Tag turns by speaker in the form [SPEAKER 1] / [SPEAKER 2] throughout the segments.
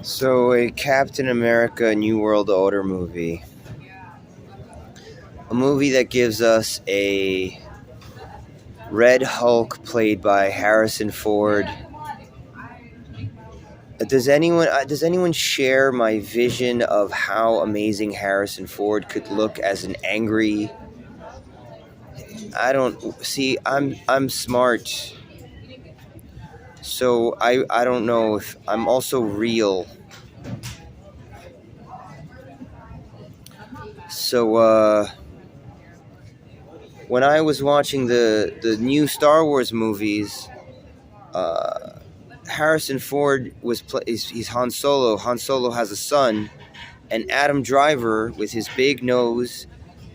[SPEAKER 1] So, a Captain America New World Order movie. A movie that gives us a Red Hulk played by Harrison Ford. Does anyone share my vision of how amazing Harrison Ford could look as an angry? I don't see. I'm smart, so I don't know if I'm also real. So when I was watching the new Star Wars movies, uh, Harrison Ford he's Han Solo. Han Solo has a son, and Adam Driver with his big nose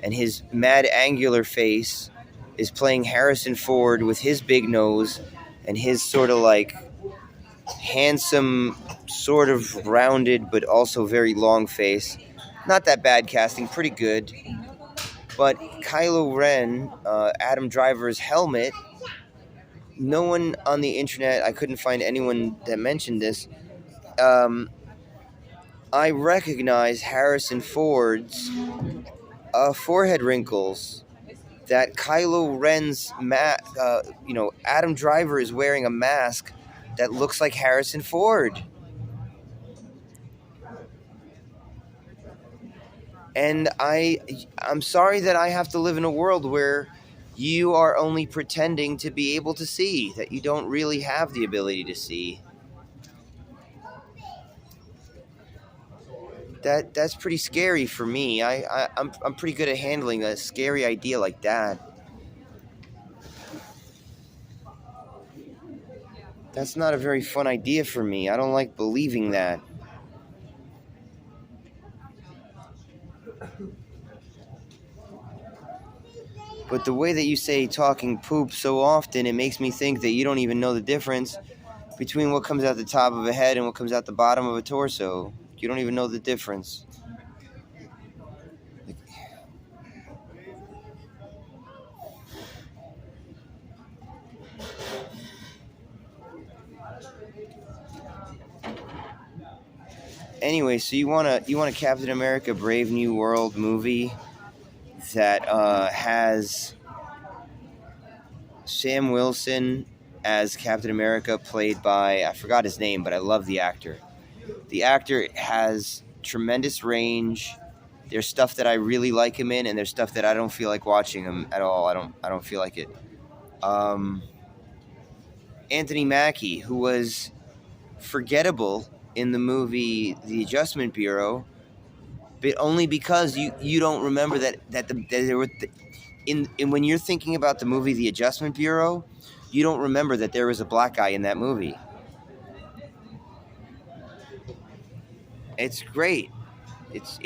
[SPEAKER 1] and his mad angular face is playing Harrison Ford with his big nose and his sort of like handsome, sort of rounded but also very long face. Not that bad casting, pretty good. But Kylo Ren, Adam Driver's helmet, no one on the internet, I couldn't find anyone that mentioned this. I recognize Harrison Ford's forehead wrinkles. That Kylo Ren's Adam Driver is wearing a mask that looks like Harrison Ford. And I'm sorry that I have to live in a world where you are only pretending to be able to see, that you don't really have the ability to see. That's pretty scary for me. I'm pretty good at handling a scary idea like that. That's not a very fun idea for me. I don't like believing that. But the way that you say talking poop so often, it makes me think that you don't even know the difference between what comes out the top of a head and what comes out the bottom of a torso. You don't even know the difference. Anyway, so you want a Captain America Brave New World movie that has Sam Wilson as Captain America, played by, I forgot his name, but I love the actor. The actor has tremendous range. There's stuff that I really like him in, and there's stuff that I don't feel like watching him at all. I don't feel like it. Anthony Mackie, who was forgettable in the movie The Adjustment Bureau, but only because you don't remember that there were in when you're thinking about the movie The Adjustment Bureau, you don't remember that there was a black guy in that movie. It's great. It's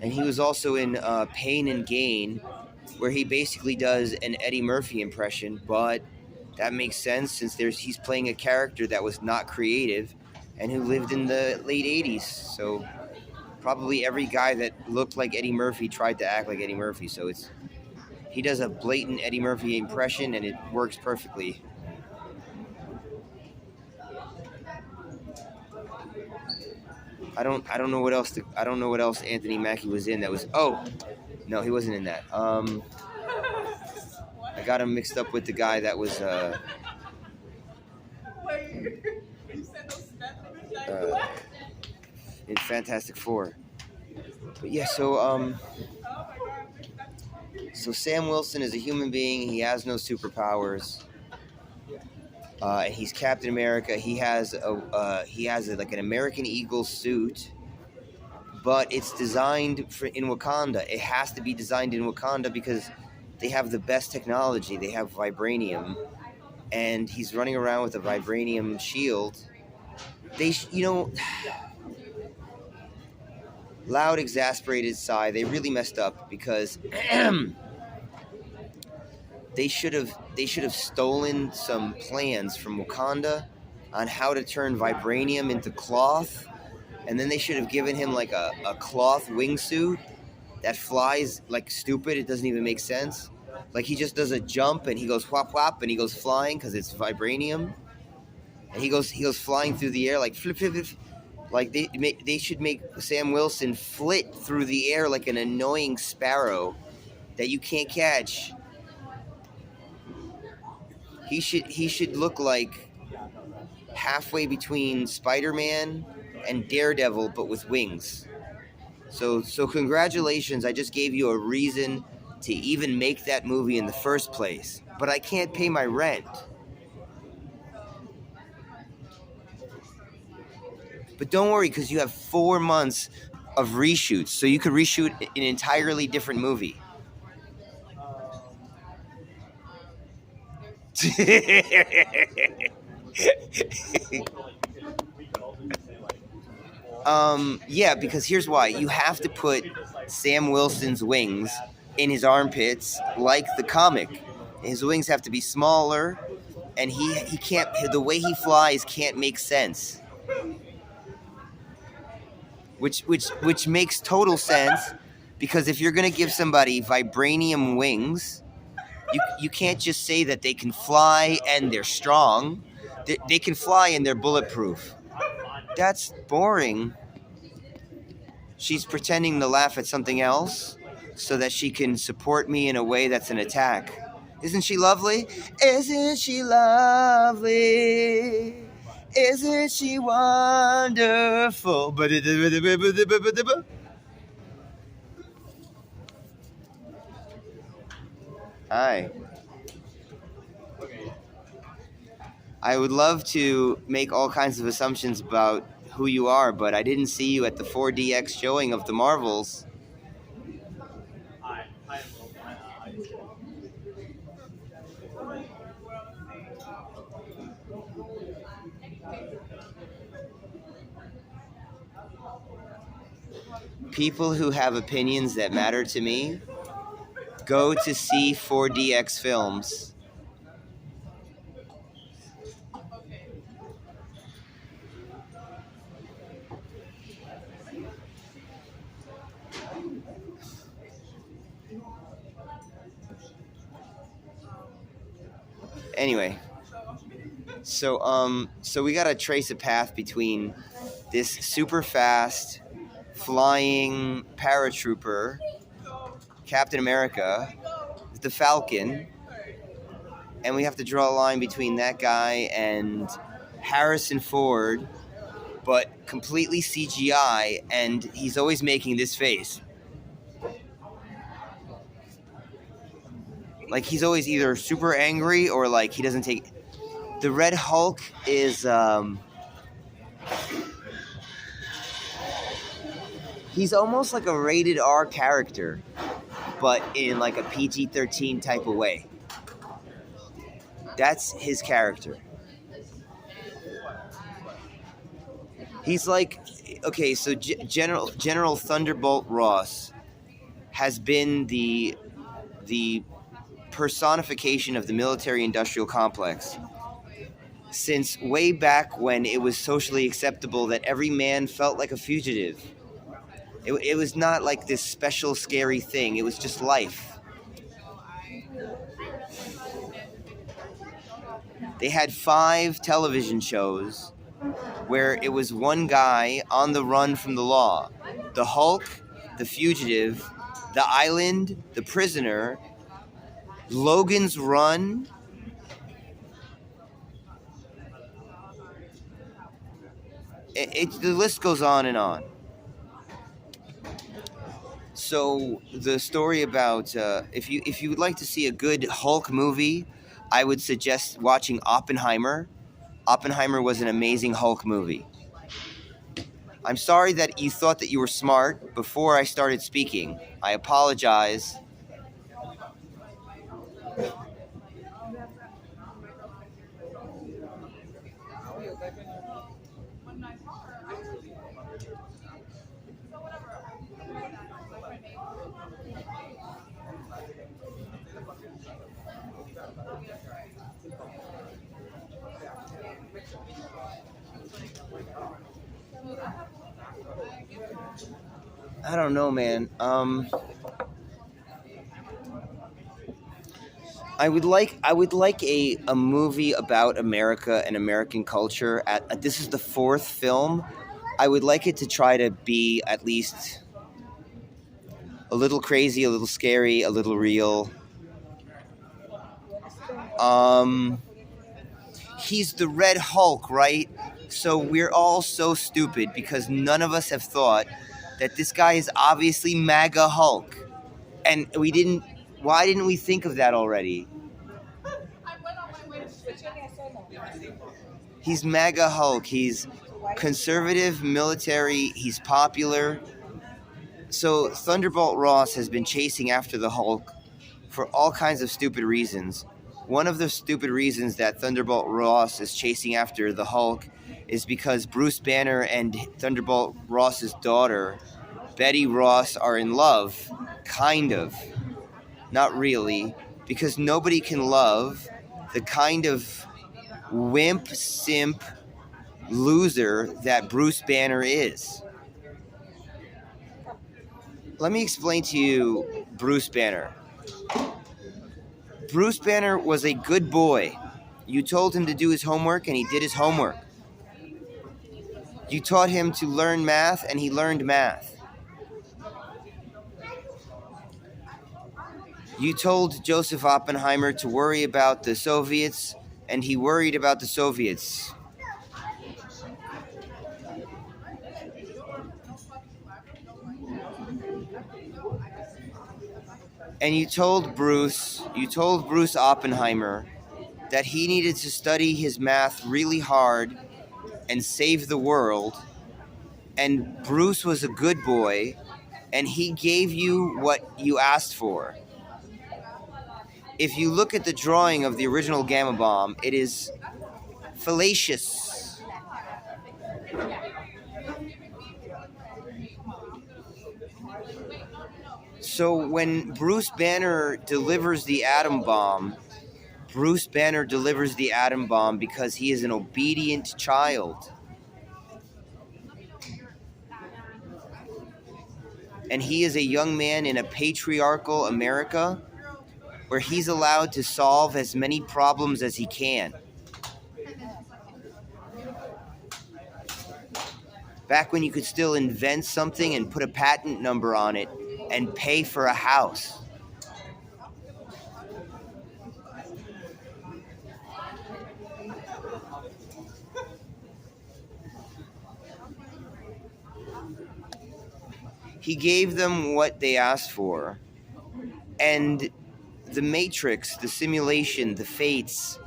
[SPEAKER 1] and he was also in Pain and Gain, where he basically does an Eddie Murphy impression, but that makes sense since he's playing a character that was not creative and who lived in the late 80s. So probably every guy that looked like Eddie Murphy tried to act like Eddie Murphy. So he does a blatant Eddie Murphy impression and it works perfectly. I don't know what else Anthony Mackie was in that was. Oh, no, he wasn't in that. I got him mixed up with the guy that was in Fantastic Four. But yeah, so Sam Wilson is a human being. He has no superpowers. And he's Captain America. He has like an American Eagle suit, but it's designed in Wakanda. It has to be designed in Wakanda because they have the best technology. They have vibranium, and he's running around with a vibranium shield. Loud, exasperated sigh. They really messed up because they should have stolen some plans from Wakanda on how to turn vibranium into cloth, and then they should have given him like a cloth wingsuit that flies like stupid. It doesn't even make sense. Like he just does a jump and he goes whop whop and he goes flying because it's vibranium, and he goes flying through the air like flip flip flip. Like they should make Sam Wilson flit through the air like an annoying sparrow that you can't catch. He should look like halfway between Spider-Man and Daredevil, but with wings. So congratulations! I just gave you a reason to even make that movie in the first place. But I can't pay my rent. But don't worry, because you have 4 months of reshoots, so you could reshoot an entirely different movie. Yeah, because here's why. You have to put Sam Wilson's wings in his armpits like the comic. His wings have to be smaller, and he can't. The way he flies can't make sense. Which makes total sense, because if you're gonna give somebody vibranium wings, you can't just say that they can fly and they're strong. They can fly and they're bulletproof. That's boring. She's pretending to laugh at something else so that she can support me in a way that's an attack. Isn't she lovely? Isn't she lovely? Isn't she wonderful? Hi. I would love to make all kinds of assumptions about who you are, but I didn't see you at the 4DX showing of the Marvels. People who have opinions that matter to me go to see 4DX films. Anyway, so we gotta trace a path between this super fast flying paratrooper, Captain America, the Falcon, and we have to draw a line between that guy and Harrison Ford, but completely CGI, and he's always making this face. Like he's always either super angry or like he doesn't take. The Red Hulk is he's almost like a rated R character, but in like a PG-13 type of way. That's his character. He's like, okay, so General Thunderbolt Ross has been the personification of the military-industrial complex since way back when it was socially acceptable that every man felt like a fugitive. It was not like this special scary thing. It was just life. They had 5 television shows where it was one guy on the run from the law. The Hulk, the Fugitive, The Island, The Prisoner, Logan's Run. The list goes on and on. So the story about if you would like to see a good Hulk movie, I would suggest watching Oppenheimer. Oppenheimer was an amazing Hulk movie. I'm sorry that you thought that you were smart before I started speaking. I apologize. I don't know, man. I would like a movie about America and American culture. This is the fourth film. I would like it to try to be at least a little crazy, a little scary, a little real. Um, he's the Red Hulk, right? So we're all so stupid because none of us have thought that this guy is obviously MAGA Hulk, and we didn't. Why didn't we think of that already? He's MAGA Hulk. He's conservative, military. He's popular. So Thunderbolt Ross has been chasing after the Hulk for all kinds of stupid reasons. One of the stupid reasons that Thunderbolt Ross is chasing after the Hulk is because Bruce Banner and Thunderbolt Ross's daughter, Betty Ross, are in love. Kind of. Not really. Because nobody can love the kind of wimp, simp, loser that Bruce Banner is. Let me explain to you Bruce Banner. Bruce Banner was a good boy. You told him to do his homework, and he did his homework. You taught him to learn math, and he learned math. You told Joseph Oppenheimer to worry about the Soviets, and he worried about the Soviets. And you told Bruce Oppenheimer that he needed to study his math really hard and save the world. And Bruce was a good boy, and he gave you what you asked for. If you look at the drawing of the original Gamma Bomb, it is fallacious. So when Bruce Banner delivers the atom bomb, Bruce Banner delivers the atom bomb because he is an obedient child. And he is a young man in a patriarchal America where he's allowed to solve as many problems as he can. Back when you could still invent something and put a patent number on it and pay for a house. He gave them what they asked for. And the Matrix, the simulation, the fates,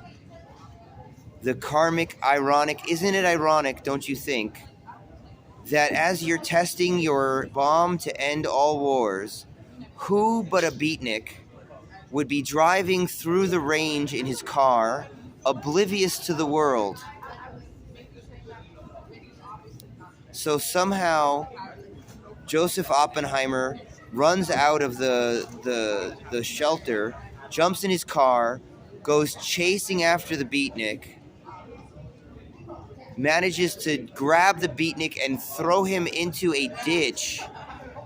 [SPEAKER 1] the karmic, ironic, isn't it ironic, don't you think, that as you're testing your bomb to end all wars, who but a beatnik would be driving through the range in his car, oblivious to the world? So somehow Joseph Oppenheimer runs out of the shelter, jumps in his car, goes chasing after the beatnik, manages to grab the beatnik and throw him into a ditch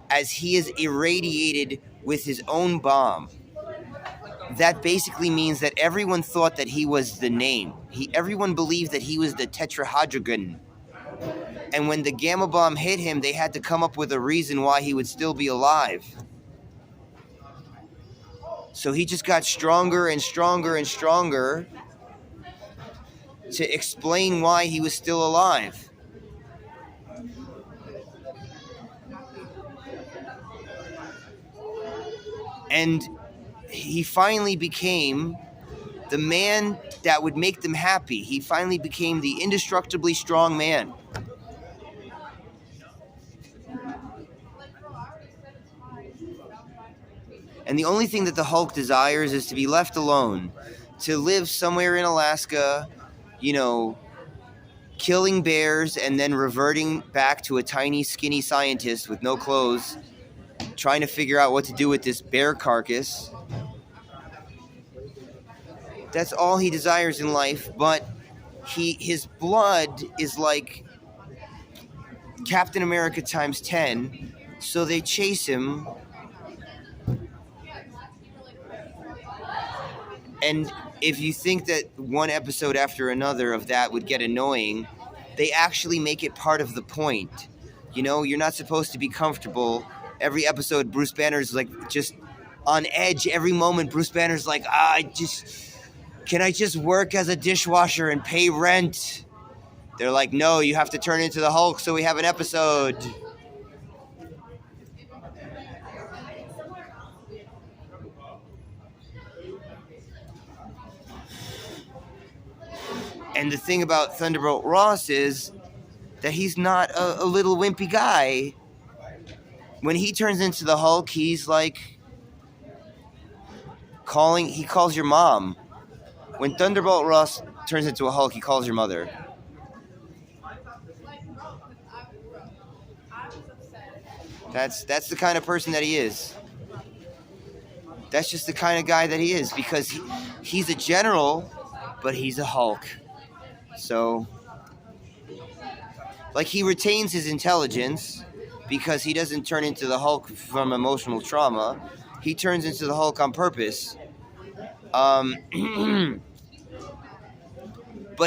[SPEAKER 1] as he is irradiated with his own bomb. That basically means that everyone thought that he was the name. Everyone believed that he was the tetrahedron. And when the gamma bomb hit him, they had to come up with a reason why he would still be alive. So he just got stronger and stronger and stronger to explain why he was still alive. And he finally became the man that would make them happy. He finally became the indestructibly strong man. And the only thing that the Hulk desires is to be left alone, to live somewhere in Alaska, killing bears and then reverting back to a tiny, skinny scientist with no clothes, trying to figure out what to do with this bear carcass. That's all he desires in life, but his blood is like Captain America times 10, so they chase him. And if you think that one episode after another of that would get annoying, they actually make it part of the point. You know, you're not supposed to be comfortable. Every episode, Bruce Banner's like just on edge. Every moment, Bruce Banner's like, can I just work as a dishwasher and pay rent? They're like, no, you have to turn into the Hulk so we have an episode. And the thing about Thunderbolt Ross is that he's not a little wimpy guy. When he turns into the Hulk, he's like he calls your mom. When Thunderbolt Ross turns into a Hulk, he calls your mother. That's the kind of person that he is. That's just the kind of guy that he is, because he's a general, but he's a Hulk. So, like, he retains his intelligence because he doesn't turn into the Hulk from emotional trauma. He turns into the Hulk on purpose. But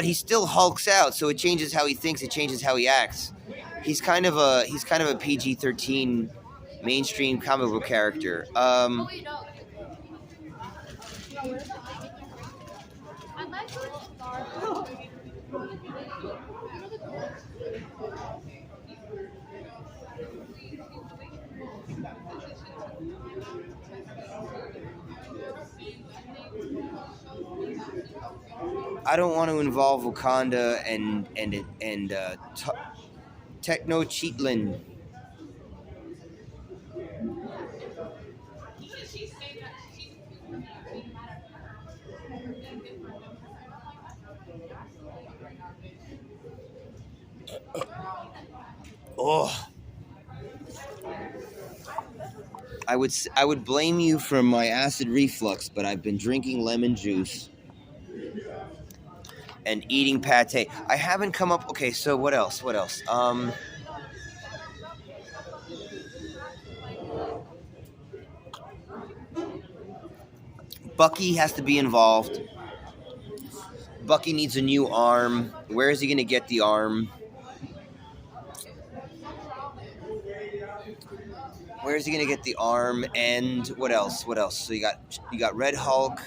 [SPEAKER 1] he still hulks out, so it changes how he thinks. It changes how he acts. He's kind of a PG-13 mainstream comic book character. I don't want to involve Wakanda and Techno-Cheatland. Oh, I would blame you for my acid reflux, but I've been drinking lemon juice and eating pate. I haven't come up. Okay, so what else? Bucky has to be involved. Bucky needs a new arm. Where is he going to get the arm? Where is he going to get the arm? And what else? So you got Red Hulk,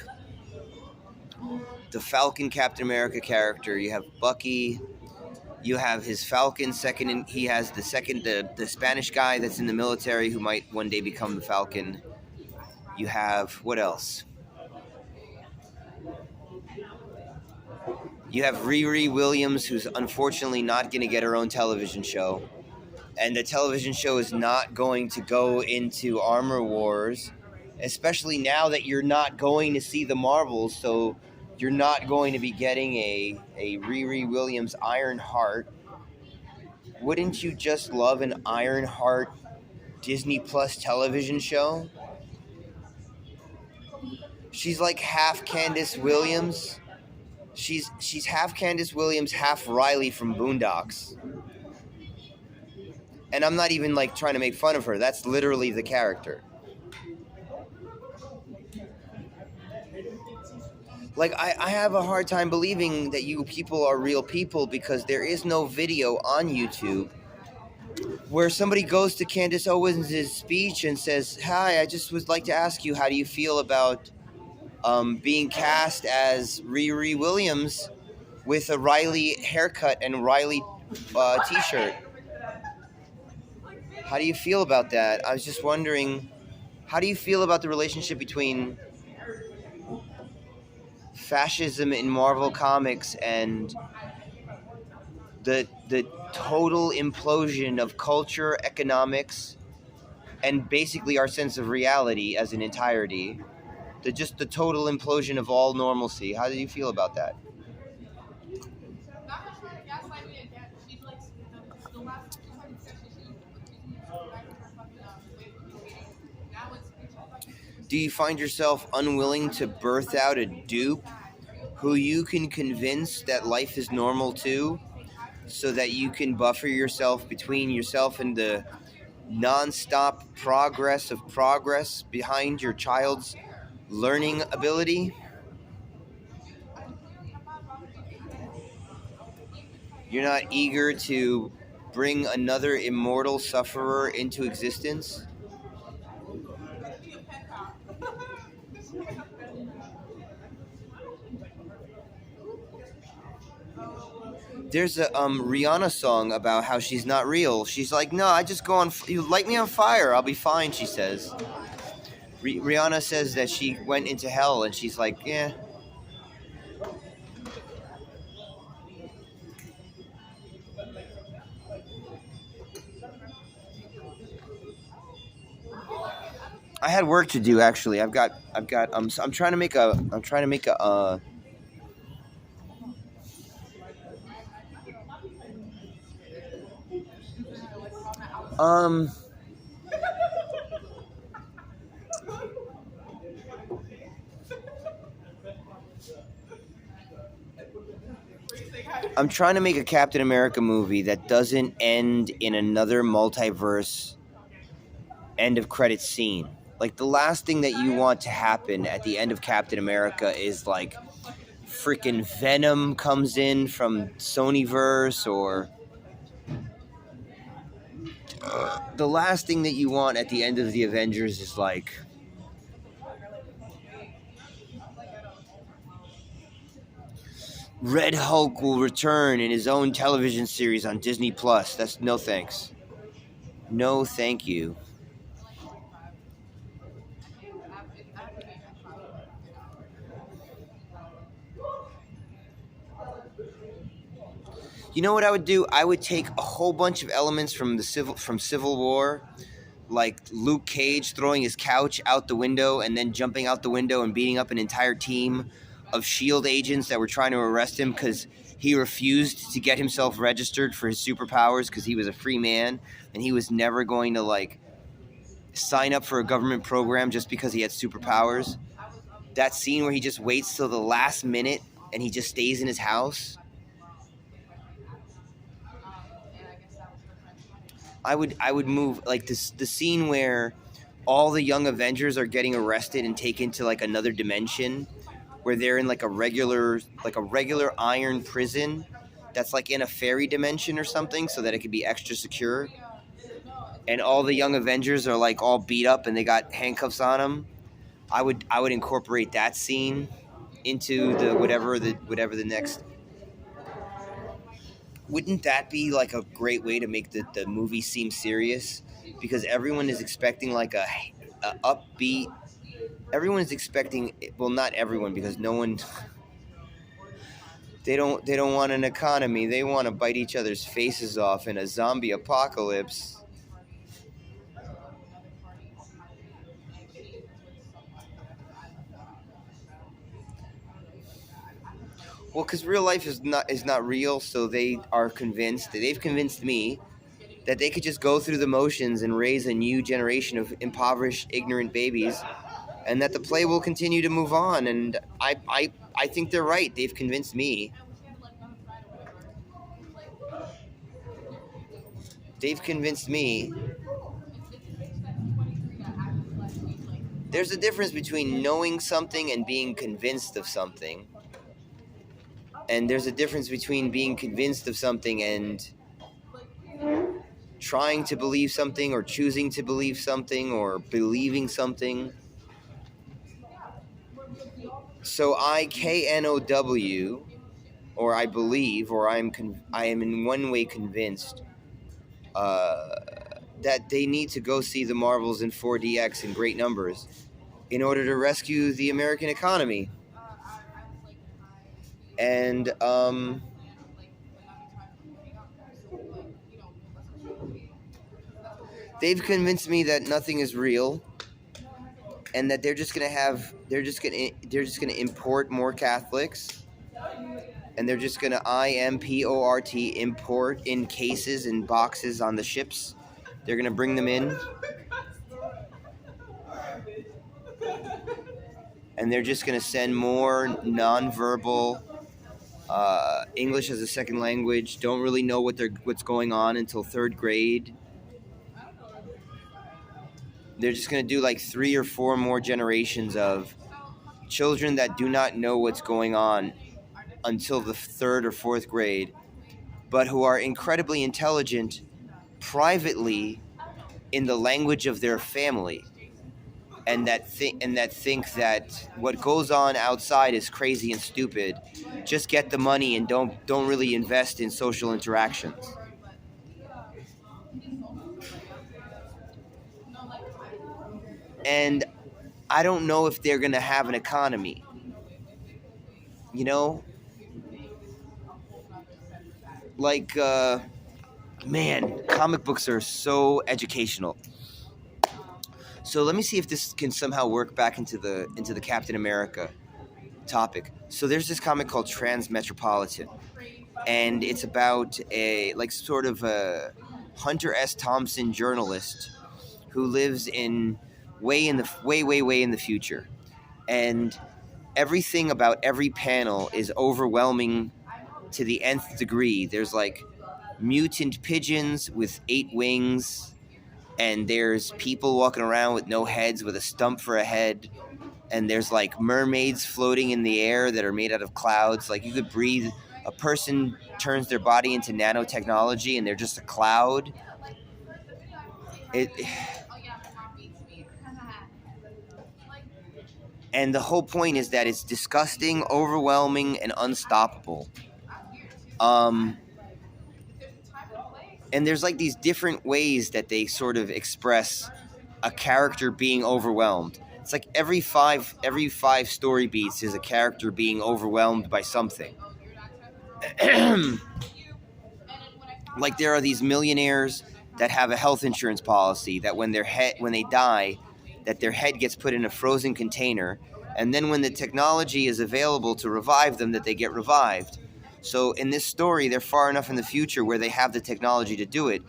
[SPEAKER 1] the Falcon Captain America character. You have Bucky. You have his Falcon second. He has the Spanish guy that's in the military who might one day become the Falcon. You have what else? You have Riri Williams, who's unfortunately not going to get her own television show. And the television show is not going to go into Armor Wars, especially now that you're not going to see the Marvels, so you're not going to be getting a Riri Williams Ironheart. Wouldn't you just love an Ironheart Disney Plus television show? She's like half Candace Williams. She's half Candace Williams, half Riley from Boondocks. And I'm not even like trying to make fun of her. That's literally the character. Like, I have a hard time believing that you people are real people, because there is no video on YouTube where somebody goes to Candace Owens' speech and says, "Hi, I just would like to ask you, how do you feel about being cast as Riri Williams with a Riley haircut and Riley t-shirt? How do you feel about that?" I was just wondering, how do you feel about the relationship between fascism in Marvel Comics and the total implosion of culture, economics, and basically our sense of reality as an entirety? The total implosion of all normalcy. How do you feel about that? Do you find yourself unwilling to birth out a dupe who you can convince that life is normal too, so that you can buffer yourself between yourself and the non-stop progress behind your child's learning ability? You're not eager to bring another immortal sufferer into existence? There's a Rihanna song about how she's not real. She's like, no, I just go on. You light me on fire, I'll be fine. She says. Rihanna says that she went into hell, and she's like, yeah. I had work to do actually. I'm trying to make um I'm trying to make a Captain America movie that doesn't end in another multiverse end of credits scene. Like the last thing that you want to happen at the end of Captain America is like freaking Venom comes in from Sonyverse, or the last thing that you want at the end of the Avengers is like Red Hulk will return in his own television series on Disney Plus. That's no thanks. No thank you. You know what I would do? I would take a whole bunch of elements from Civil War, like Luke Cage throwing his couch out the window and then jumping out the window and beating up an entire team of SHIELD agents that were trying to arrest him because he refused to get himself registered for his superpowers because he was a free man and he was never going to like sign up for a government program just because he had superpowers. That scene where he just waits till the last minute and he just stays in his house. I would move like this the scene where all the young Avengers are getting arrested and taken to like another dimension where they're in like a regular iron prison that's like in a fairy dimension or something so that it could be extra secure. And all the young Avengers are like all beat up and they got handcuffs on them. I would incorporate that scene into the whatever the next. Wouldn't that be like a great way to make the movie seem serious? Because everyone is expecting like a upbeat. Everyone is expecting, well, not everyone, because no one. They don't want an economy. They want to bite each other's faces off in a zombie apocalypse. Well, because real life is not real, so they are convinced. They've convinced me that they could just go through the motions and raise a new generation of impoverished, ignorant babies, and that the play will continue to move on. And I think they're right. They've convinced me. They've convinced me. There's a difference between knowing something and being convinced of something. And there's a difference between being convinced of something and trying to believe something or choosing to believe something or believing something. So I KNOW, or I believe, or I am in one way convinced that they need to go see the Marvels in 4DX in great numbers in order to rescue the American economy. And they've convinced me that nothing is real, and that they're just gonna import more Catholics, and they're just gonna import in cases and boxes on the ships. They're gonna bring them in, and they're just gonna send more nonverbal. English as a second language, don't really know what's going on until third grade. They're just going to do like 3 or 4 more generations of children that do not know what's going on until the third or fourth grade. but who are incredibly intelligent privately in the language of their family, and that think that what goes on outside is crazy and stupid. Just get the money and don't really invest in social interactions. And I don't know if they're going to have an economy. You know, like man, comic books are so educational. So let me see if this can somehow work back into the Captain America topic. So there's this comic called Transmetropolitan, and it's about a like sort of a Hunter S. Thompson journalist who lives in way in the future, and everything about every panel is overwhelming to the nth degree. There's like mutant pigeons with 8 wings, and there's people walking around with no heads with a stump for a head, and there's like mermaids floating in the air that are made out of clouds. Like you could breathe. A person turns their body into nanotechnology and they're just a cloud. It and the whole point is that it's disgusting, overwhelming, and unstoppable. And there's like these different ways that they sort of express a character being overwhelmed. It's like every five story beats is a character being overwhelmed by something. Like there are these millionaires that have a health insurance policy that when they die, that their head gets put in a frozen container, and then when the technology is available to revive them, that they get revived. So in this story, they're far enough in the future where they have the technology to do it.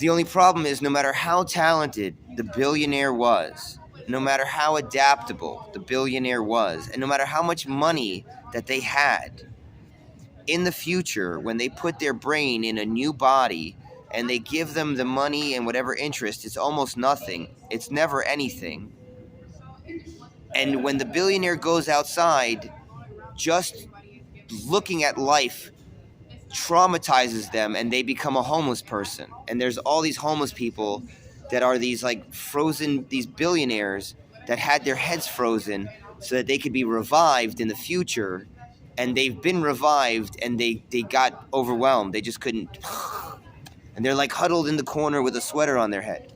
[SPEAKER 1] The only problem is no matter how talented the billionaire was, no matter how adaptable the billionaire was, and no matter how much money that they had, in the future, when they put their brain in a new body and they give them the money and whatever interest, it's almost nothing. It's never anything. And when the billionaire goes outside, just looking at life traumatizes them and they become a homeless person. And there's all these homeless people that are these like frozen, these billionaires that had their heads frozen so that they could be revived in the future. And they've been revived and they got overwhelmed. They just couldn't. And they're like huddled in the corner with a sweater on their head.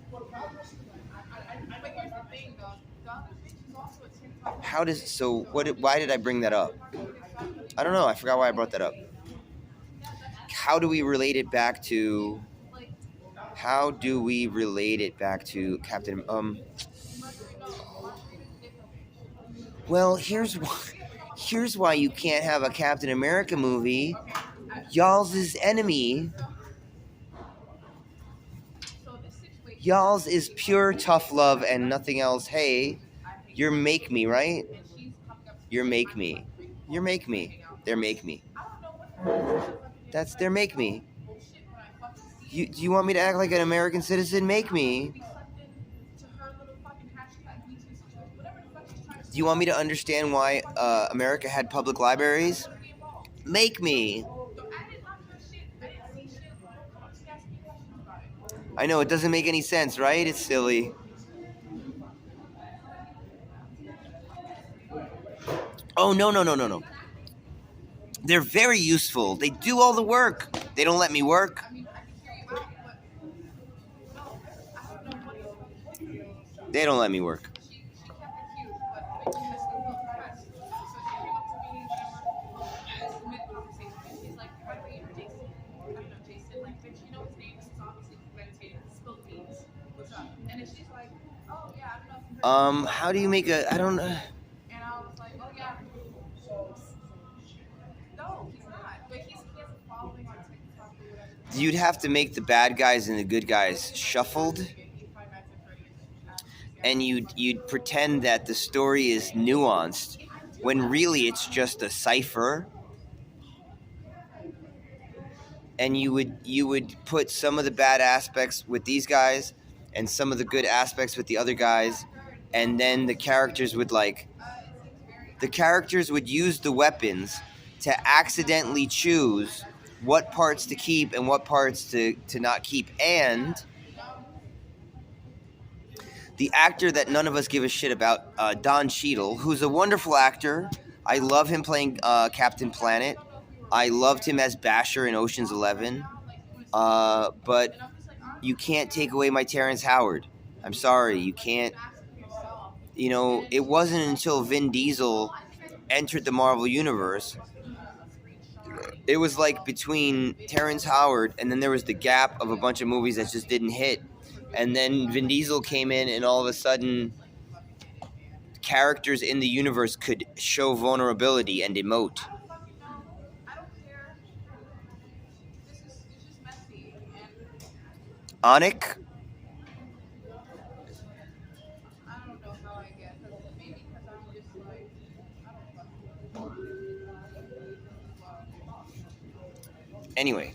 [SPEAKER 1] Why did I bring that up? I don't know. I forgot why I brought that up. How do we relate it back to Captain? Well, here's why you can't have a Captain America movie. Y'all's enemy. Y'all's is pure tough love and nothing else. Hey, you're make me, right? You're make me. You're make me. They're make me. That's their make me. Do you want me to act like an American citizen? Make me. Do you want me to understand why America had public libraries? Make me. I know, it doesn't make any sense, right? It's silly. Oh, no. They're very useful. They do all the work. They don't let me work. They don't let me work. How do you make I don't know. You'd have to make the bad guys and the good guys shuffled, and you'd pretend that the story is nuanced when really it's just a cipher. And you would put some of the bad aspects with these guys and some of the good aspects with the other guys, and then the characters would use the weapons to accidentally choose what parts to keep and what parts to not keep. And the actor that none of us give a shit about, Don Cheadle, who's a wonderful actor. I love him playing Captain Planet. I loved him as Basher in Ocean's 11. But you can't take away my Terrence Howard. I'm sorry, you can't. You know, it wasn't until Vin Diesel entered the Marvel Universe. It was like between Terrence Howard and then there was the gap of a bunch of movies that just didn't hit. And then Vin Diesel came in and all of a sudden characters in the universe could show vulnerability and emote. Onik? Anyway,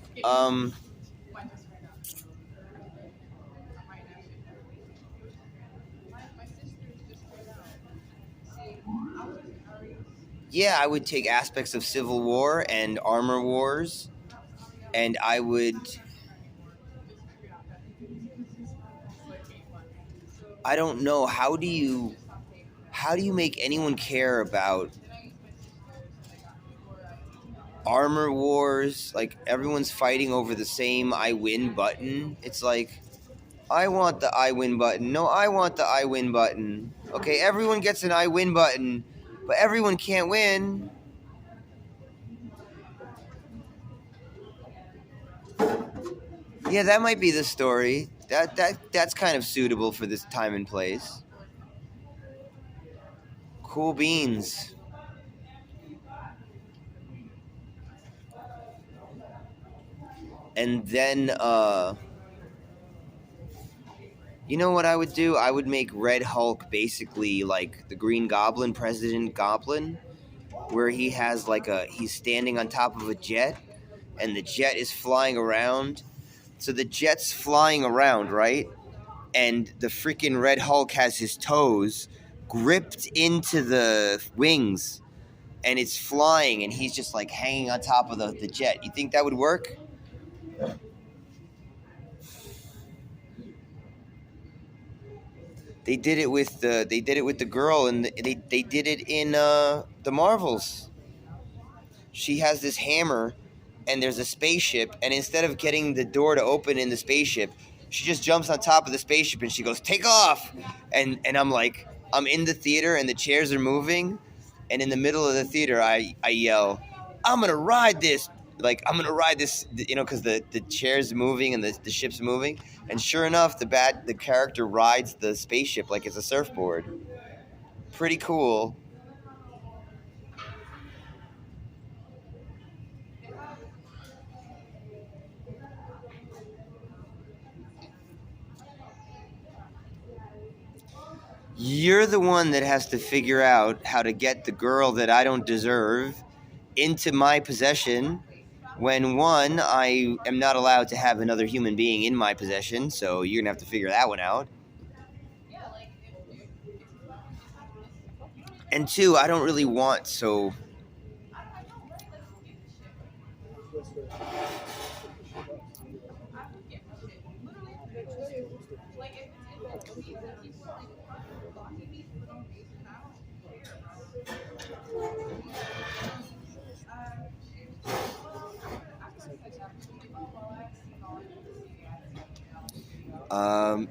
[SPEAKER 1] yeah, I would take aspects of Civil War and Armor Wars, and I would. I don't know. How do you make anyone care about Armor Wars? Like everyone's fighting over the same I win button. It's like, I want the I win button. No, I want the I win button. Okay, everyone gets an I win button, but everyone can't win. Yeah, that might be the story. That's kind of suitable for this time and place. Cool beans. And then you know what I would do? I would make Red Hulk basically like the Green Goblin, President Goblin, where he has like he's standing on top of a jet and the jet is flying around. So the jet's flying around, right? And the freaking Red Hulk has his toes gripped into the wings and it's flying and he's just like hanging on top of the jet. You think that would work? They did it with the girl and they did it in the Marvels. She has this hammer and there's a spaceship, and instead of getting the door to open in the spaceship, she just jumps on top of the spaceship and she goes, "Take off!" And I'm like, I'm in the theater and the chairs are moving, and in the middle of the theater I yell, "I'm gonna ride this!" Like, I'm gonna ride this, you know, because the chair's moving and the ship's moving, and sure enough, the character rides the spaceship like it's a surfboard. Pretty cool. You're the one that has to figure out how to get the girl that I don't deserve into my possession when, one, I am not allowed to have another human being in my possession, so you're going to have to figure that one out. And two, I don't really want, so...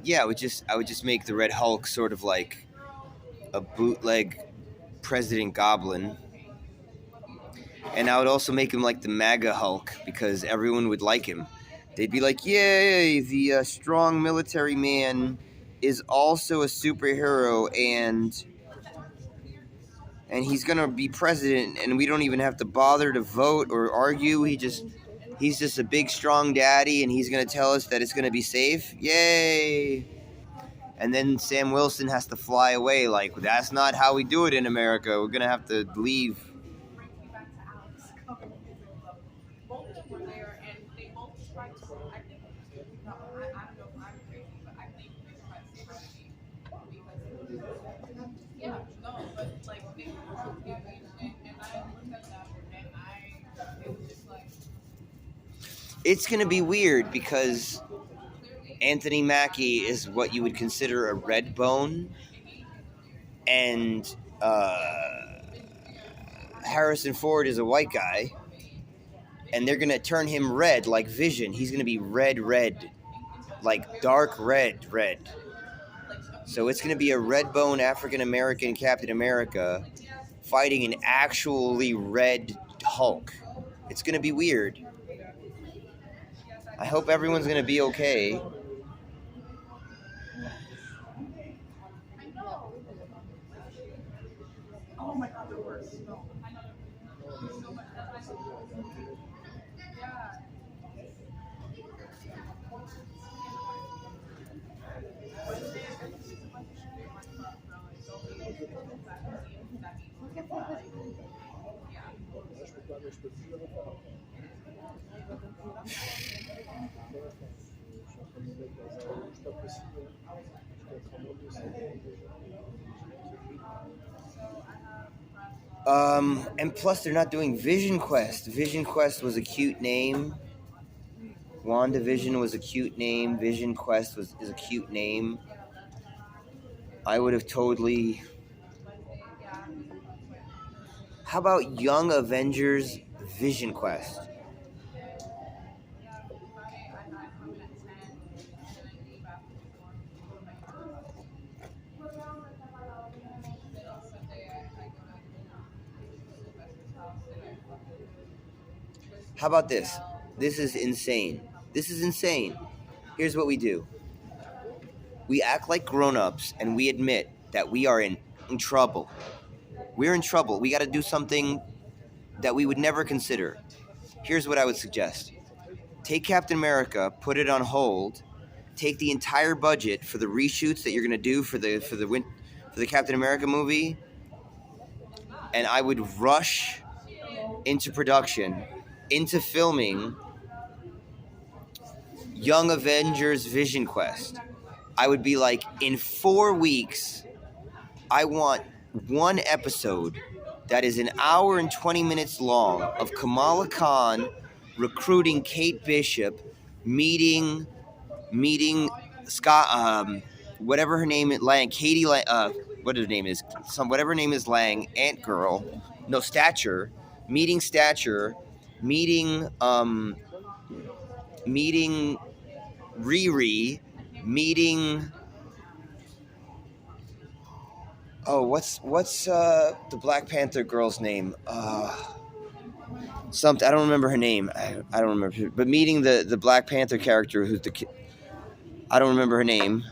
[SPEAKER 1] Yeah, I would just make the Red Hulk sort of like a bootleg President Goblin. And I would also make him like the MAGA Hulk because everyone would like him. They'd be like, "Yay, the strong military man is also a superhero, and he's gonna be president, and we don't even have to bother to vote or argue. He's just a big strong daddy, and he's gonna tell us that it's gonna be safe. Yay!" And then Sam Wilson has to fly away. Like, that's not how we do it in America. We're gonna have to leave. It's going to be weird because Anthony Mackie is what you would consider a red bone, and Harrison Ford is a white guy, and they're going to turn him red like Vision. He's going to be red, like dark red. So it's going to be a red bone African American Captain America fighting an actually red Hulk. It's going to be weird. I hope everyone's going to be okay. And plus they're not doing Vision Quest. Vision Quest was a cute name. WandaVision was a cute name. Vision Quest is a cute name. I would have totally. How about Young Avengers Vision Quest? How about this? This is insane. Here's what we do. We act like grown-ups and we admit that we are in trouble. We're in trouble. We got to do something that we would never consider. Here's what I would suggest. Take Captain America, put it on hold, take the entire budget for the reshoots that you're going to do for the Captain America movie, and I would rush into production, into filming Young Avengers Vision Quest. I would be like, in 4 weeks, I want one episode that is an hour and 20 minutes long of Kamala Khan recruiting Kate Bishop, meeting Scott, whatever her name is, Lang, Katie Lang, what her name is, whatever her name is, Lang, Ant Girl, no, Stature, meeting Riri, meeting. Oh, what's the Black Panther girl's name? Something, I don't remember her name. I don't remember. But meeting the Black Panther character, who's the I don't remember her name.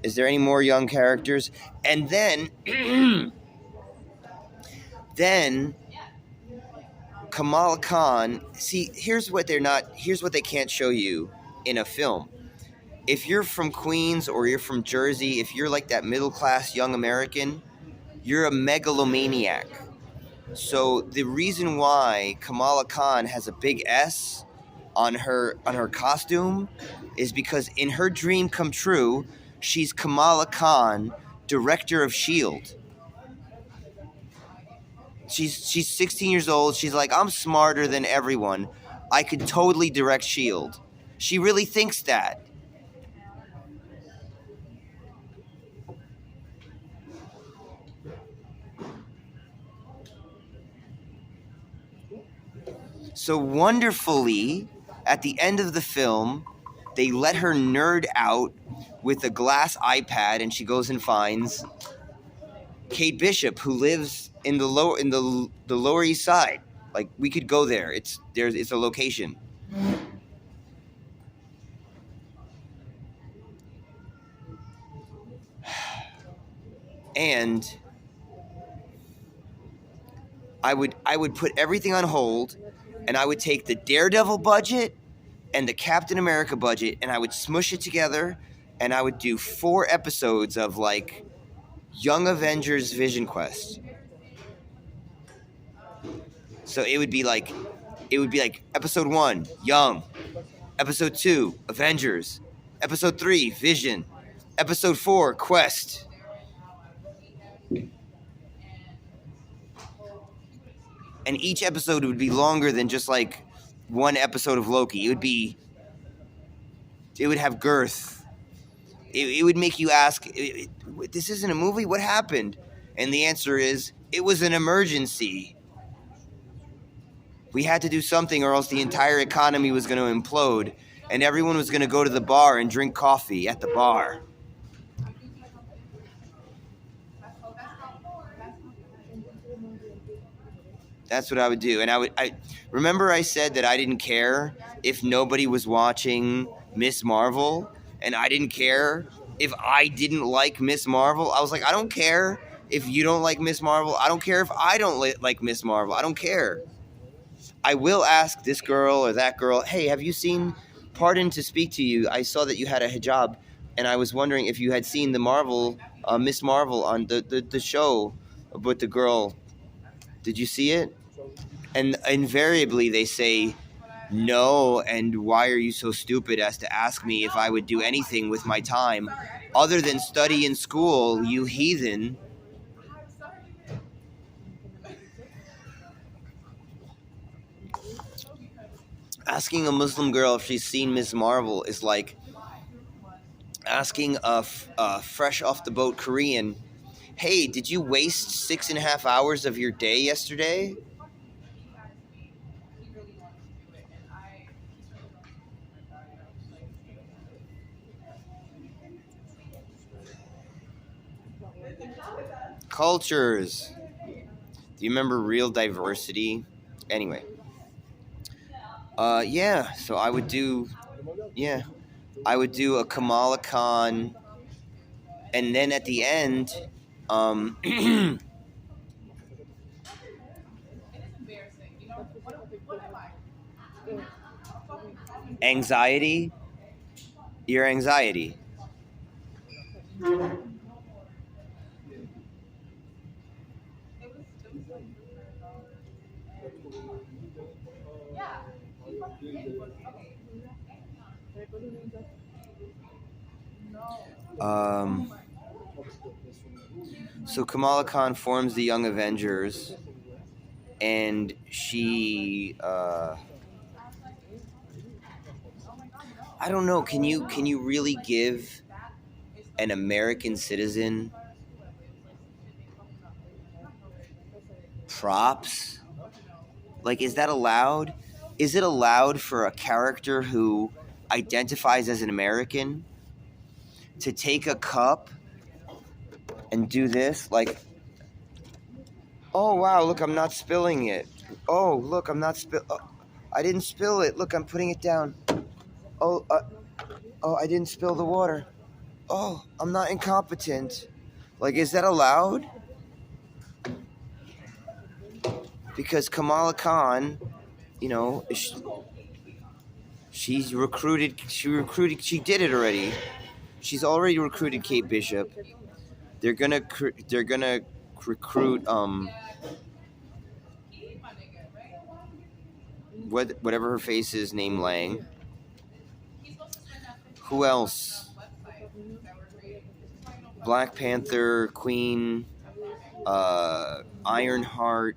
[SPEAKER 1] Is there any more young characters? And then, then Kamala Khan. See, here's what they can't show you in a film. If you're from Queens or you're from Jersey, if you're like that middle-class young American, you're a megalomaniac. So the reason why Kamala Khan has a big S on her costume is because in her dream come true, she's Kamala Khan, director of S.H.I.E.L.D. She's 16 years old. She's like, I'm smarter than everyone. I could totally direct S.H.I.E.L.D. She really thinks that. So wonderfully, at the end of the film, they let her nerd out with a glass iPad, and she goes and finds Kate Bishop, who lives in the Lower East Side. Like, we could go there. It's a location. And I would put everything on hold, and I would take the Daredevil budget and the Captain America budget, and I would smush it together, and I would do 4 episodes of like Young Avengers Vision Quest. So it would be like episode 1, Young, episode 2, Avengers, episode 3, Vision, episode 4, Quest. And each episode would be longer than just like one episode of Loki. It would have girth. It would make you ask, this isn't a movie? What happened? And the answer is, it was an emergency. We had to do something or else the entire economy was going to implode and everyone was going to go to the bar and drink coffee at the bar. That's what I would do. And I remember I said that I didn't care if nobody was watching Miss Marvel, and I didn't care if I didn't like Miss Marvel. I was like, I don't care if you don't like Miss Marvel. I don't care if I don't like Miss Marvel. I don't care. I will ask this girl or that girl, hey, have you seen Pardon to Speak to You? I saw that you had a hijab, and I was wondering if you had seen the Marvel, Miss Marvel on the show with the girl. Did you see it? And invariably they say, no, and why are you so stupid as to ask me if I would do anything with my time other than study in school, you heathen. Asking a Muslim girl if she's seen Ms. Marvel is like asking a fresh off the boat Korean, hey, did you waste 6.5 hours of your day yesterday? Cultures. Do you remember Real Diversity? Anyway. Yeah, so I would do a Kamala Khan, and then at the end, anxiety, your anxiety. So Kamala Khan forms the Young Avengers, and she, I don't know. Can you really give an American citizen props? Like, is that allowed? Is it allowed for a character who identifies as an American to take a cup and do this? Like, oh, wow, look, I'm not spilling it. Oh, look, I'm not I didn't spill it. Look, I'm putting it down. Oh, I didn't spill the water. Oh, I'm not incompetent. Like, is that allowed? Because Kamala Khan, you know, she did it already. She's already recruited Kate Bishop. They're gonna recruit whatever her face is, named Lang. Who else? Black Panther, Queen, Ironheart.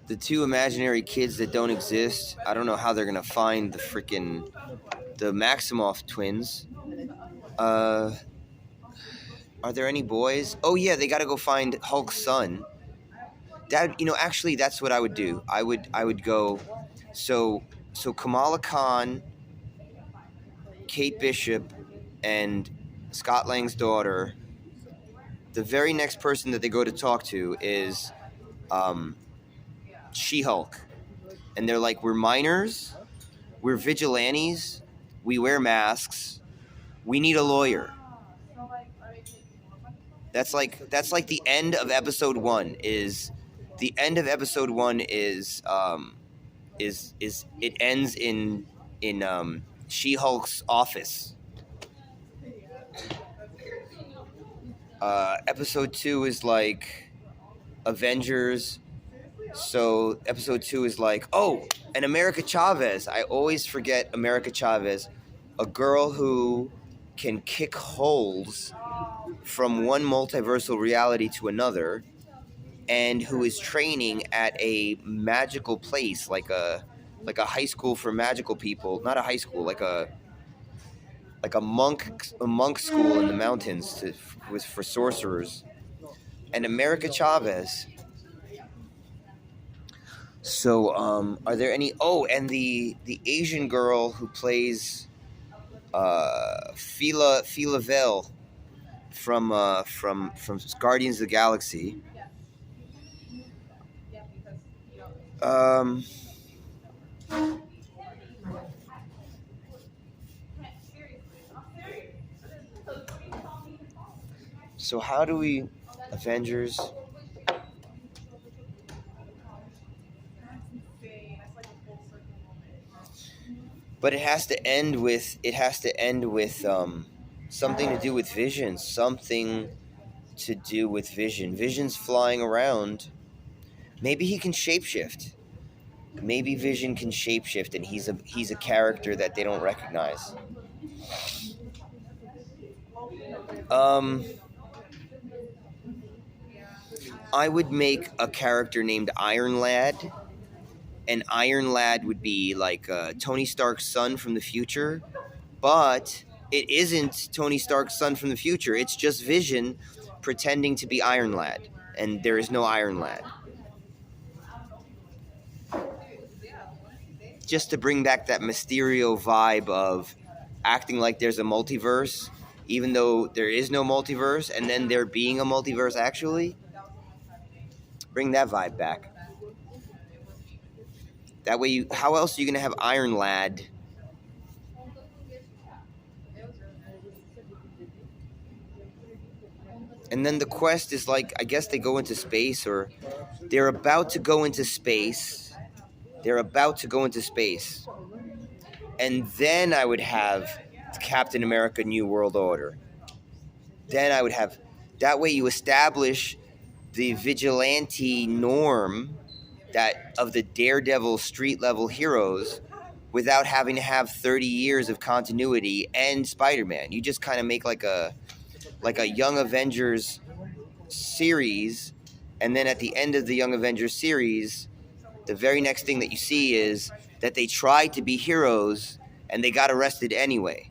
[SPEAKER 1] The two imaginary kids that don't exist. I don't know how they're gonna find the Maximoff twins. Are there any boys? Oh yeah, they gotta go find Hulk's son. Actually, that's what I would do. I would go. So Kamala Khan, Kate Bishop, and Scott Lang's daughter. The very next person that they go to talk to is She-Hulk. And they're like, we're minors, we're vigilantes, we wear masks, we need a lawyer. That's like the end of episode 1 is the end of episode 1 is it ends in She-Hulk's office. Episode 2 is like Avengers. So episode 2 is like, oh, and America Chavez. I always forget America Chavez, a girl who can kick holes from one multiversal reality to another, and who is training at a magical place, like a high school for magical people, not a high school, like a monk school in the mountains with for sorcerers. And America Chavez. So, are there any? Oh, and the Asian girl who plays Fila Vel from Guardians of the Galaxy. Um, so how do we Avengers? But it has to end with something to do with Vision, something to do with Vision. Vision's flying around. Maybe he can shapeshift. Maybe Vision can shapeshift, and he's a character that they don't recognize. Um, I would make a character named Iron Lad, and Iron Lad would be like Tony Stark's son from the future, but it isn't Tony Stark's son from the future. It's just Vision pretending to be Iron Lad, and there is no Iron Lad. Just to bring back that Mysterio vibe of acting like there's a multiverse, even though there is no multiverse, and then there being a multiverse actually. Bring that vibe back. That way, how else are you going to have Iron Lad? And then the quest is like, I guess they go into space, or they're about to go into space. They're about to go into space. And then I would have Captain America New World Order. Then I would have, that way you establish the vigilante norm that of the Daredevil street level heroes without having to have 30 years of continuity and Spider-Man. You just kind of make like a Young Avengers series, and then at the end of the Young Avengers series, the very next thing that you see is that they tried to be heroes and they got arrested anyway.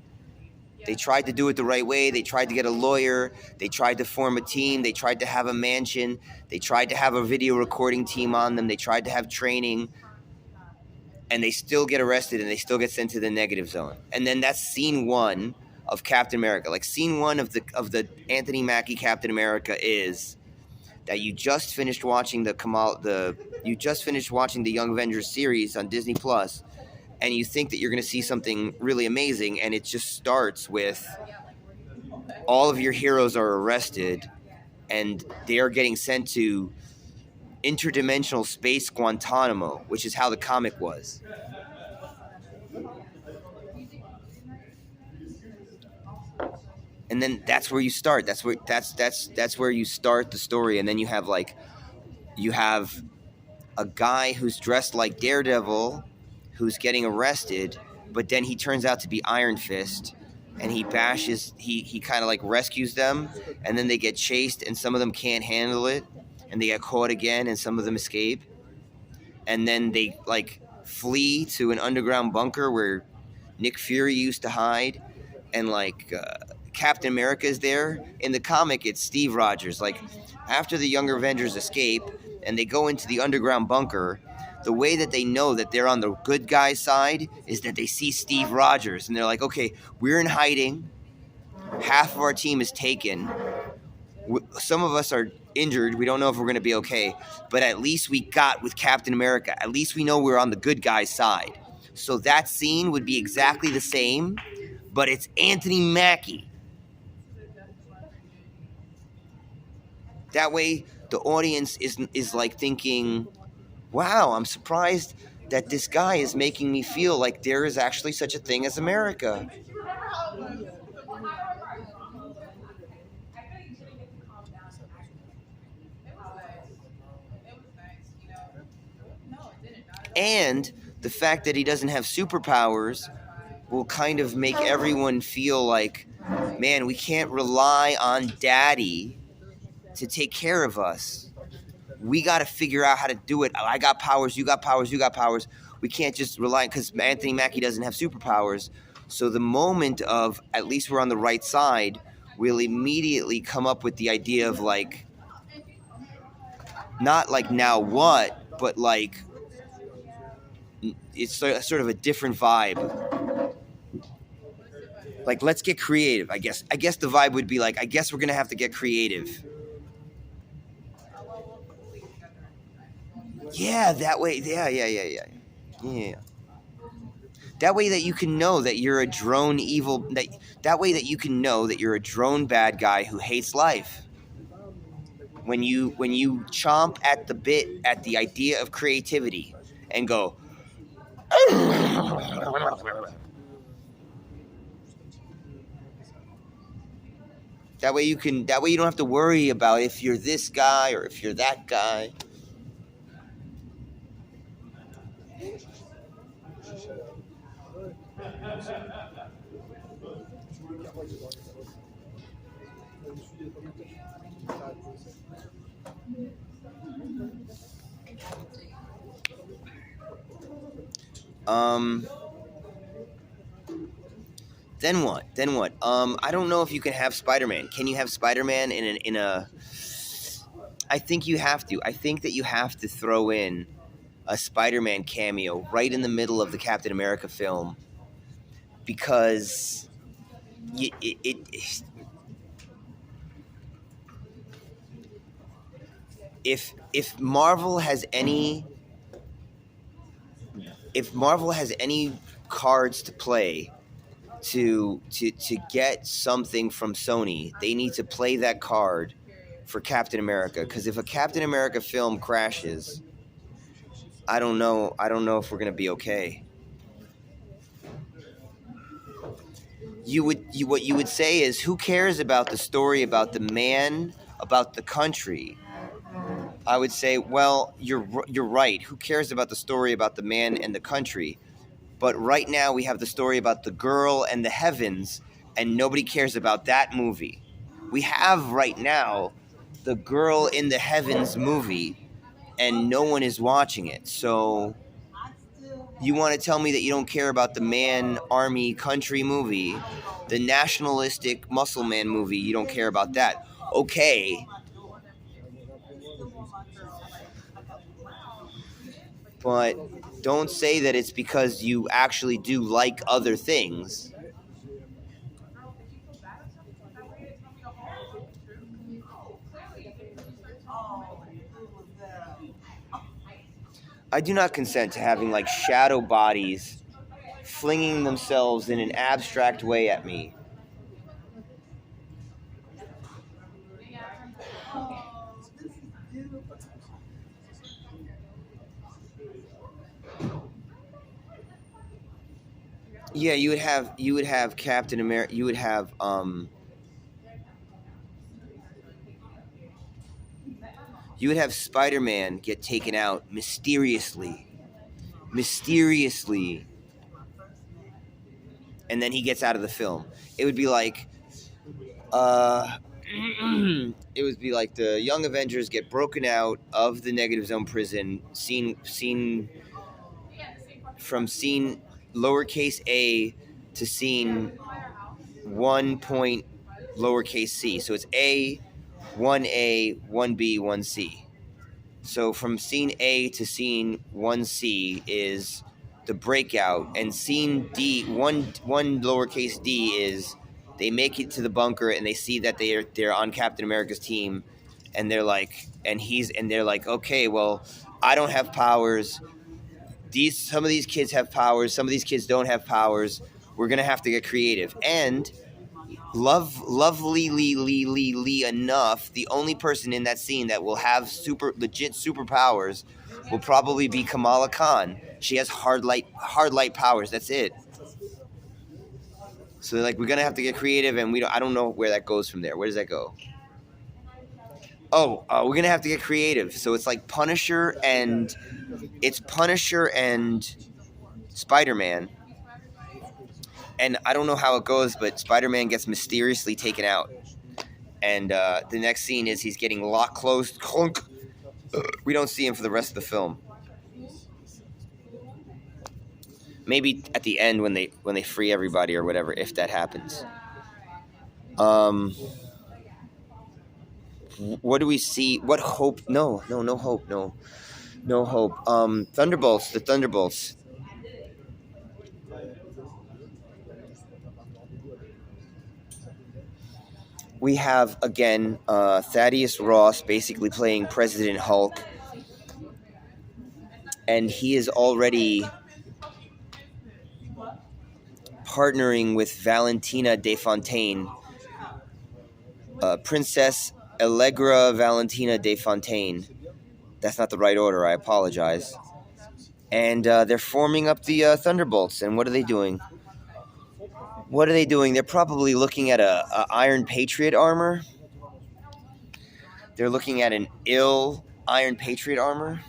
[SPEAKER 1] They tried to do it the right way. They tried to get a lawyer. They tried to form a team. They tried to have a mansion. They tried to have a video recording team on them. They tried to have training. And they still get arrested and they still get sent to the negative zone. And then that's scene one of Captain America. Like scene one of the Anthony Mackie Captain America is that you just finished watching the Young Avengers series on Disney Plus, and you think that you're going to see something really amazing, and it just starts with all of your heroes are arrested and they are getting sent to interdimensional space Guantanamo, which is how the comic was. And then that's where you start. That's where you start the story, and then you have a guy who's dressed like Daredevil who's getting arrested, but then he turns out to be Iron Fist, and he kind of like rescues them, and then they get chased, and some of them can't handle it, and they get caught again, and some of them escape, and then they like flee to an underground bunker where Nick Fury used to hide, and Captain America is there. In the comic, it's Steve Rogers. Like, after the Younger Avengers escape and they go into the underground bunker, the way that they know that they're on the good guy's side is that they see Steve Rogers, and they're like, okay, we're in hiding. Half of our team is taken. Some of us are injured. We don't know if we're going to be okay, but at least we got with Captain America. At least we know we're on the good guy's side. So that scene would be exactly the same, but it's Anthony Mackie. That way, the audience is like thinking, wow, I'm surprised that this guy is making me feel like there is actually such a thing as America. And the fact that he doesn't have superpowers will kind of make everyone feel like man, we can't rely on daddy to take care of us. We got to figure out how to do it. I got powers, you got powers, you got powers. We can't just rely, because Anthony Mackie doesn't have superpowers. So the moment of, at least we're on the right side, we'll immediately come up with the idea of like, not like now what, but like, it's sort of a different vibe. Like, let's get creative, I guess. I guess the vibe would be like, I guess we're going to have to get creative. Yeah, that way. Yeah. That way that you can know that you're a drone evil. That way that you can know that you're a drone bad guy who hates life. When you chomp at the bit at the idea of creativity and go. That way you don't have to worry about if you're this guy or if you're that guy. Then what? I don't know if you can have Spider-Man. Can you have Spider-Man in a? I think you have to. I think that you have to throw in a Spider-Man cameo right in the middle of the Captain America film, because if Marvel has any cards to play to get something from Sony, they need to play that card for Captain America. Because if a Captain America film crashes, I don't know if we're gonna be okay. What you would say is, who cares about the story about the man, about the country? I would say, well, you're right. Who cares about the story about the man and the country? But right now we have the story about the girl and the heavens, and nobody cares about that movie. We have right now the girl in the heavens movie, and no one is watching it. So you want to tell me that you don't care about the man, army, country movie, the nationalistic muscle man movie, you don't care about that. Okay. But don't say that it's because you actually do like other things. I do not consent to having like shadow bodies flinging themselves in an abstract way at me. Yeah, you would have Captain America. You would have Spider-Man get taken out mysteriously, and then he gets out of the film. It would be like, it would be like the Young Avengers get broken out of the Negative Zone prison, from scene lowercase a to scene 1 lowercase c. So it's A, 1A, 1B, 1C. So from scene A to scene 1C is the breakout, and scene D, one lowercase d, is they make it to the bunker and they see that they're on Captain America's team, and they're like, okay, well, I don't have powers. Some of these kids have powers. Some of these kids don't have powers. We're gonna have to get creative. And lovely enough, the only person in that scene that will have legit superpowers will probably be Kamala Khan. She has hard light powers. That's it. So like, we're gonna have to get creative, and I don't know where that goes from there. Where does that go? We're gonna have to get creative. So it's like Punisher and Spider-Man, And I don't know how it goes, but Spider-Man gets mysteriously taken out. And the next scene is he's getting locked closed. Clunk. We don't see him for the rest of the film. Maybe at the end when they free everybody or whatever, if that happens. What do we see? What hope? No hope. No hope. Thunderbolts. The Thunderbolts. We have again Thaddeus Ross basically playing President Hulk, and he is already partnering with Valentina de Fontaine, Princess Allegra Valentina de Fontaine. That's not the right order. I apologize. And they're forming up the Thunderbolts. And what are they doing? What are they doing? They're probably looking at a Iron Patriot armor. They're looking at an ill Iron Patriot armor.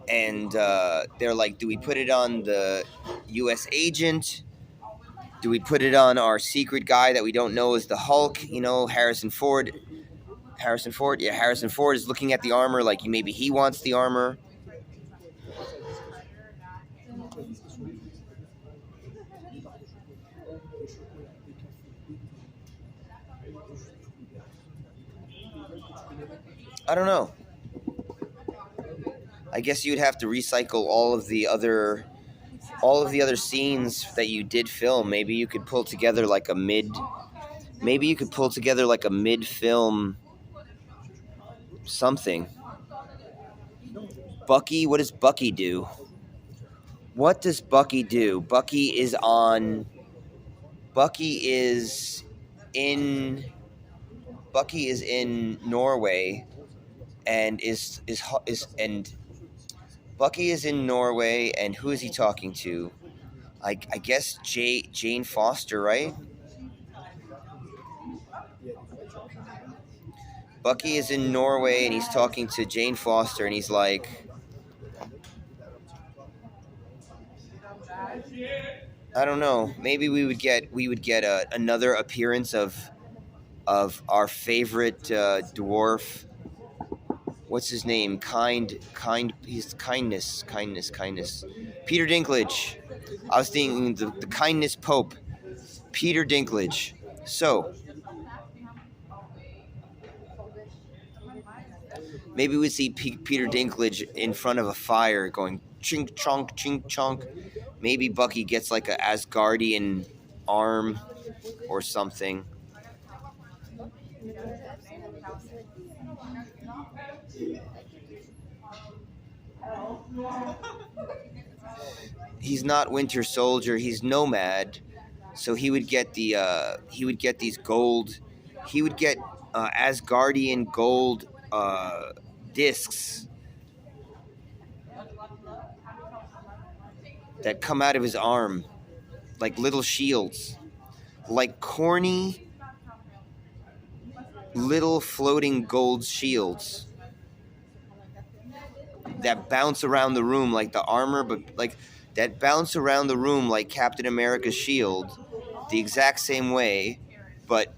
[SPEAKER 1] And they're like, do we put it on the U.S. agent? Do we put it on our secret guy that we don't know is the Hulk? You know, Harrison Ford. Harrison Ford is looking at the armor like maybe he wants the armor. I don't know. I guess you'd have to recycle all of the other scenes that you did film. Maybe you could pull together like a mid-film something. Bucky, what does Bucky do? What does Bucky do? Bucky is in Norway and Bucky is in Norway, and who is he talking to? I guess Jane Foster, right? Bucky is in Norway, and he's talking to Jane Foster, and he's like, I don't know. Maybe we would get another appearance of our favorite dwarf. What's his name? He's kindness. Peter Dinklage. I was thinking the kindness Pope. Peter Dinklage. So maybe we'd see Peter Dinklage in front of a fire going chink chonk. Maybe Bucky gets like a Asgardian arm or something. He's not Winter Soldier. He's Nomad, so he would get these gold. He would get Asgardian gold discs that come out of his arm, like little shields, like corny little floating gold shields that bounce around the room like the armor, but like that bounce around the room like Captain America's shield, the exact same way, but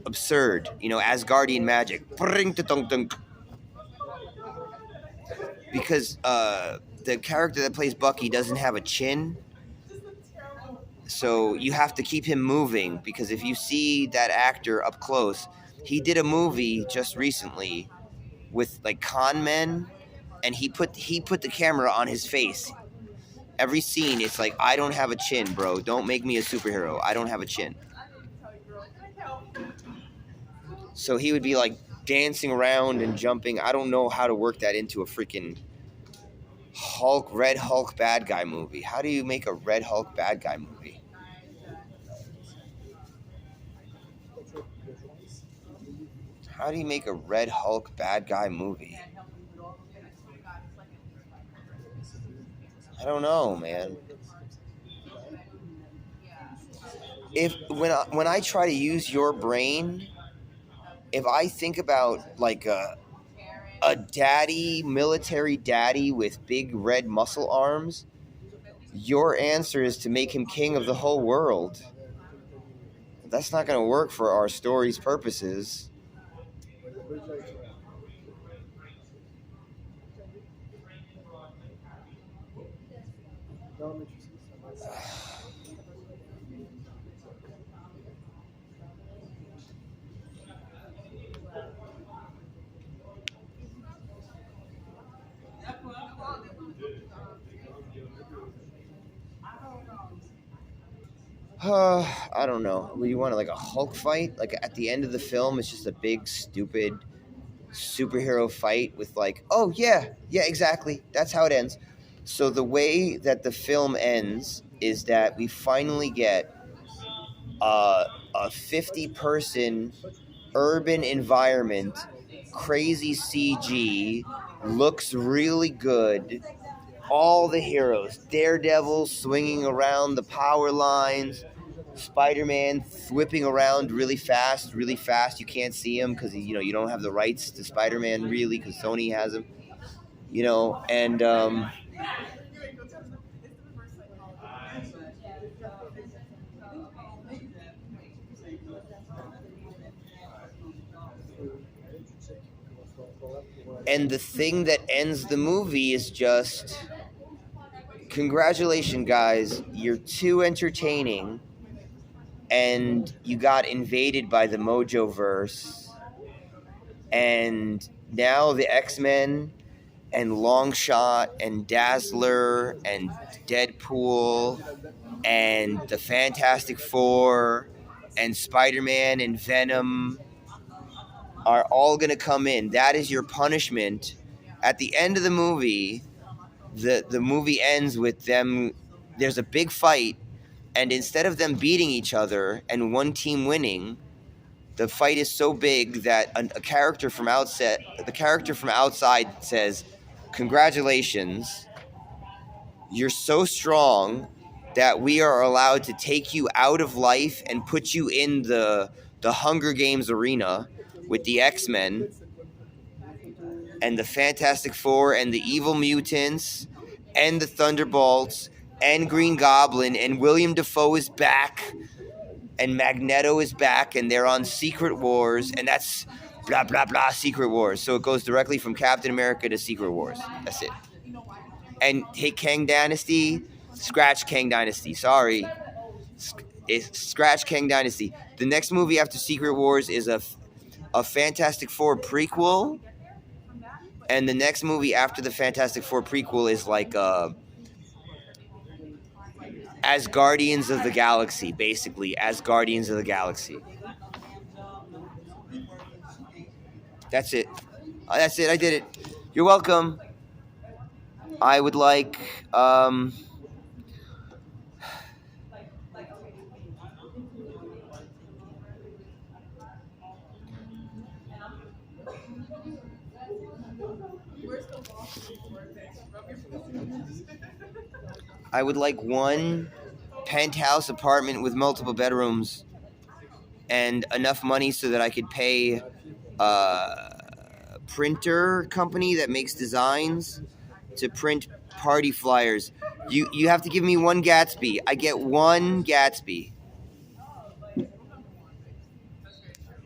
[SPEAKER 1] absurd. You know, Asgardian magic. Because the character that plays Bucky doesn't have a chin, so you have to keep him moving, because if you see that actor up close, he did a movie just recently with like con men, and he put the camera on his face. Every scene, it's like, I don't have a chin, bro. Don't make me a superhero. I don't have a chin. So he would be like dancing around and jumping. I don't know how to work that into a freaking Red Hulk bad guy movie. How do you make a Red Hulk bad guy movie? How do you make a Red Hulk bad guy movie? I don't know, man. When I try to use your brain, if I think about like a military daddy with big red muscle arms, your answer is to make him king of the whole world. That's not going to work for our story's purposes. I don't know. Would you want like a Hulk fight? Like at the end of the film, it's just a big, stupid superhero fight with like, oh yeah, yeah, exactly. That's how it ends. So the way that the film ends is that we finally get a 50-person urban environment, crazy CG, looks really good. All the heroes, Daredevil swinging around the power lines, Spider-Man whipping around really fast, really fast. You can't see him because you don't have the rights to Spider-Man really because Sony has him. And the thing that ends the movie is just, congratulations, guys, you're too entertaining, and you got invaded by the Mojo-verse, and now the X-Men and Longshot and Dazzler and Deadpool and the Fantastic Four and Spider-Man and Venom are all going to come in. That is your punishment. At the end of the movie, the movie ends with them, there's a big fight, and instead of them beating each other and one team winning, the fight is so big that a character from outside says, "Congratulations, you're so strong that we are allowed to take you out of life and put you in the Hunger Games arena with the X-Men and the Fantastic Four and the Evil Mutants and the Thunderbolts and Green Goblin, and William Dafoe is back and Magneto is back, and they're on Secret Wars, and that's blah, blah, blah, Secret Wars." So it goes directly from Captain America to Secret Wars. That's it. And hey, Kang Dynasty, scratch Kang Dynasty. Sorry. Scratch Kang Dynasty. The next movie after Secret Wars is a Fantastic Four prequel, and the next movie after the Fantastic Four prequel is like as Guardians of the Galaxy, basically, as Guardians of the Galaxy. That's it. That's it. I did it. You're welcome. I would like, one penthouse apartment with multiple bedrooms and enough money so that I could pay a printer company that makes designs to print party flyers. You have to give me one Gatsby. I get one Gatsby.